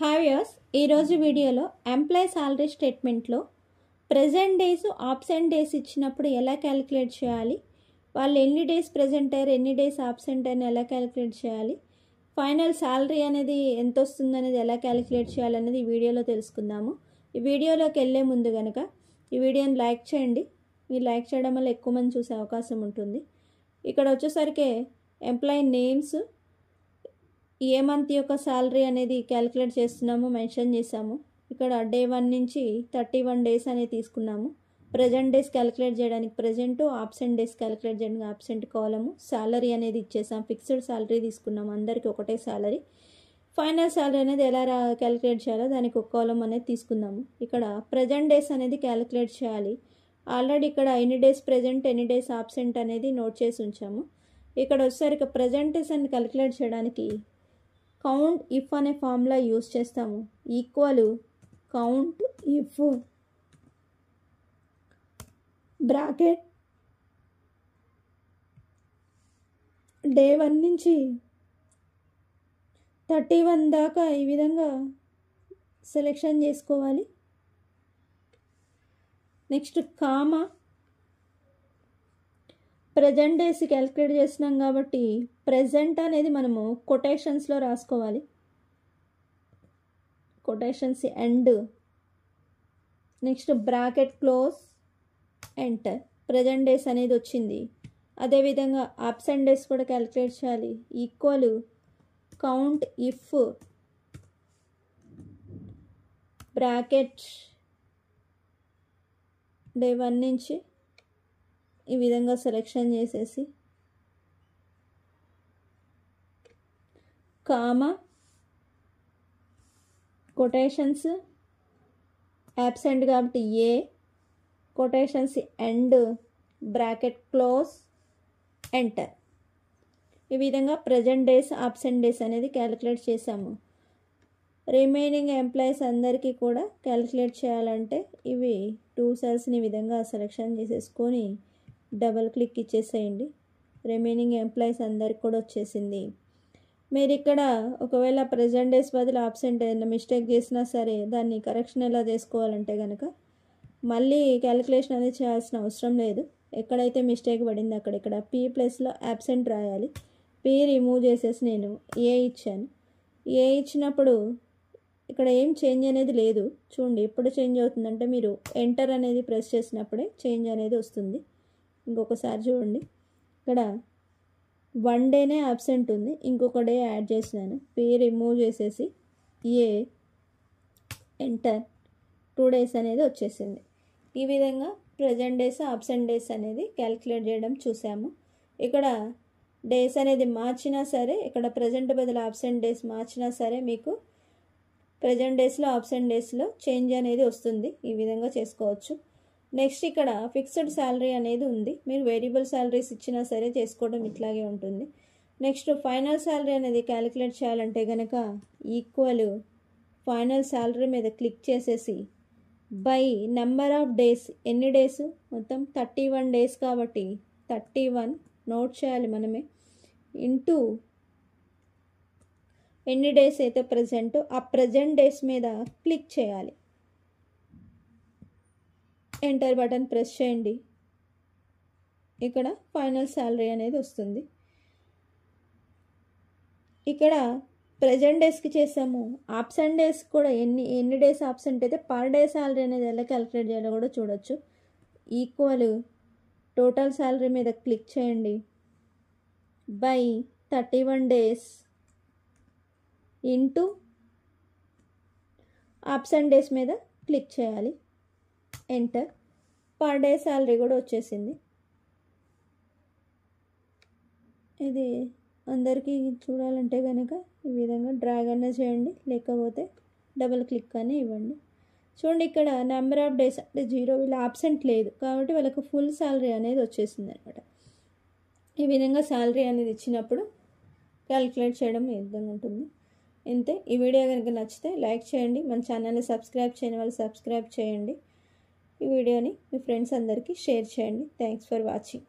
Hi viewers, ఈరోజు వీడియోలో employee salary స్టేట్మెంట్లో ప్రెజెంట్ డేస్ ఆబ్సెంట్ డేస్ ఇచ్చినప్పుడు ఎలా క్యాలిక్యులేట్ చేయాలి, వాళ్ళు ఎన్ని డేస్ ప్రెజెంట్ అయ్యారు ఎన్ని డేస్ ఆబ్సెంట్ అని ఎలా క్యాలిక్యులేట్ చేయాలి, ఫైనల్ సాలరీ అనేది ఎంత వస్తుంది అనేది ఎలా క్యాలిక్యులేట్ చేయాలనేది ఈ వీడియోలో తెలుసుకుందాము. ఈ వీడియోలోకి వెళ్ళే ముందు కనుక ఈ వీడియోని లైక్ చేయండి. మీరు లైక్ చేయడం వల్ల ఎక్కువ మంది చూసే అవకాశం ఉంటుంది. ఇక్కడ వచ్చేసరికి ఎంప్లాయీ నేమ్స్, ఏ మంత్ యొక్క శాలరీ అనేది క్యాలిక్యులేట్ చేస్తున్నామో మెన్షన్ చేసాము. ఇక్కడ డే 1 నుంచి 31 డేస్ అనేది తీసుకున్నాము. ప్రజెంట్ డేస్ క్యాలిక్యులేట్ చేయడానికి ప్రజెంట్, ఆబ్సెంట్ డేస్ క్యాలిక్యులేట్ చేయడానికి ఆబ్సెంట్ కాలము, శాలరీ అనేది ఇచ్చేసాం. ఫిక్స్డ్ శాలరీ తీసుకున్నాము, అందరికీ ఒకటే శాలరీ. ఫైనల్ శాలరీ అనేది ఎలా క్యాలిక్యులేట్ చేయాలో దానికి ఒక కాలం అనేది తీసుకుందాము. ఇక్కడ ప్రజెంట్ డేస్ అనేది క్యాలిక్యులేట్ చేయాలి. ఆల్రెడీ ఇక్కడ ఎన్ని డేస్ ప్రజెంట్ ఎన్ని డేస్ ఆబ్సెంట్ అనేది నోట్ చేసి ఉంచాము. ఇక్కడ వచ్చేసరికి ప్రజెంట్ డేస్ అని క్యాలిక్యులేట్ చేయడానికి కౌంట్ ఇఫ్ అనే ఫార్ములా యూజ్ చేస్తాము. Equal count if bracket day 1 నుంచి 31 దాకా ఈ విధంగా సెలెక్షన్ చేసుకోవాలి. Next comma, present days calculate చేస్తున్నాం కాబట్టి ప్రజెంట్ అనేది మనము కొటేషన్స్లో రాసుకోవాలి. Quotations end, next bracket close, enter. Present days అనేది వచ్చింది. అదేవిధంగా ఆబ్సెంట్ డేస్ కూడా క్యాలిక్యులేట్ చేయాలి. Equal count if bracket day 1 నుంచి ఈ విధంగా సెలెక్షన్ చేసేసి కామా, కొటేషన్స్ యాబ్సెంట్ కాబట్టి A, quotations end, bracket close, enter. ఈ విధంగా ప్రజెంట్ డేస్ ఆబ్సెంట్ డేస్ అనేది క్యాలిక్యులేట్ చేసాము. రిమైనింగ్ ఎంప్లాయీస్ అందరికీ కూడా క్యాలిక్యులేట్ చేయాలంటే ఇవి 2 సెల్స్ని ఈ విధంగా సెలెక్షన్ చేసేసుకొని డబల్ క్లిక్ ఇచ్చేసేయండి. రిమైనింగ్ ఎంప్లాయీస్ అందరికి కూడా వచ్చేసింది. మీరు ఇక్కడ ఒకవేళ ప్రజెంట్ డేస్ బదులు ఆబ్సెంట్ ఏదైనా మిస్టేక్ చేసినా సరే దాన్ని కరెక్షన్ ఎలా చేసుకోవాలంటే కనుక మళ్ళీ క్యాలిక్యులేషన్ అనేది చేయాల్సిన అవసరం లేదు. ఎక్కడైతే మిస్టేక్ పడింది అక్కడ ఇక్కడ పీ ప్లస్లో యాబ్సెంట్ రాయాలి. పీ రిమూవ్ చేసేసి నేను ఏ ఇచ్చాను. ఏ ఇచ్చినప్పుడు ఇక్కడ ఏం చేంజ్ అనేది లేదు. చూడండి ఎప్పుడు చేంజ్ అవుతుందంటే మీరు ఎంటర్ అనేది ప్రెస్ చేసినప్పుడే చేంజ్ అనేది వస్తుంది. ఇంకొకసారి చూడండి, ఇక్కడ 1 డేనే అబ్సెంట్ ఉంది, ఇంకొక డే యాడ్ చేసినాను. పే రిమూవ్ చేసేసి ఏ ఎంటర్, 2 డేస్ అనేది వచ్చేసింది. ఈ విధంగా ప్రజెంట్ డేస్ ఆబ్సెంట్ డేస్ అనేది క్యాలిక్యులేట్ చేయడం చూసాము. ఇక్కడ డేస్ అనేది మార్చినా సరే, ఇక్కడ ప్రజెంట్ బదులు ఆబ్సెంట్ డేస్ మార్చినా సరే మీకు ప్రజెంట్ డేస్లో ఆబ్సెంట్ డేస్లో చేంజ్ అనేది వస్తుంది. ఈ విధంగా చేసుకోవచ్చు. నెక్స్ట్ ఇక్కడ ఫిక్స్డ్ శాలరీ అనేది ఉంది. మీరు వేరియబుల్ శాలరీస్ ఇచ్చినా సరే చేసుకోవడం ఇట్లాగే ఉంటుంది. నెక్స్ట్ ఫైనల్ శాలరీ అనేది క్యాలిక్యులేట్ చేయాలంటే కనుక ఈక్వల్ ఫైనల్ శాలరీ మీద క్లిక్ చేసేసి బై నెంబర్ ఆఫ్ డేస్, ఎన్ని డేస్ మొత్తం 31 డేస్ కాబట్టి 31 నోట్ చేయాలి మనమే, ఇంటూ ఎన్ని డేస్ అయితే ప్రజెంట్ ఆ ప్రజెంట్ డేస్ మీద క్లిక్ చేయాలి. ఎంటర్ బటన్ ప్రెస్ చేయండి. ఇక్కడ ఫైనల్ శాలరీ అనేది వస్తుంది. ఇక్కడ ప్రజెంట్ డేస్కి చేసాము. ఆబ్సెంట్ డేస్ కూడా ఎన్ని డేస్ ఆబ్సెంట్ అయితే పర్ డే శాలరీ అనేది ఎలా క్యాలిక్యులేట్ చేయాలో కూడా చూడొచ్చు. ఈక్వల్ టోటల్ శాలరీ మీద క్లిక్ చేయండి. By 31 days into absent days మీద క్లిక్ చేయాలి. ఎంటర్. పర్ డే శాలరీ కూడా వచ్చేసింది. ఇది అందరికీ చూడాలంటే కనుక ఈ విధంగా డ్రాగ్ అనే చేయండి, లేకపోతే డబుల్ క్లిక్ అని ఇవ్వండి. చూడండి ఇక్కడ నెంబర్ ఆఫ్ డేస్ అంటే 0, వీళ్ళు ఆబ్సెంట్ లేదు కాబట్టి వాళ్ళకు ఫుల్ శాలరీ అనేది వచ్చేసింది అనమాట. ఈ విధంగా శాలరీ అనేది ఇచ్చినప్పుడు క్యాలిక్యులేట్ చేయడం ఈ విధంగా ఉంటుంది. ఇంతే. ఈ వీడియో కనుక నచ్చితే లైక్ చేయండి. మన ఛానల్ని సబ్స్క్రైబ్ చేయని వాళ్ళు సబ్స్క్రైబ్ చేయండి. ఈ వీడియోని మీ ఫ్రెండ్స్ అందరికీ షేర్ చేయండి. Thanks for watching.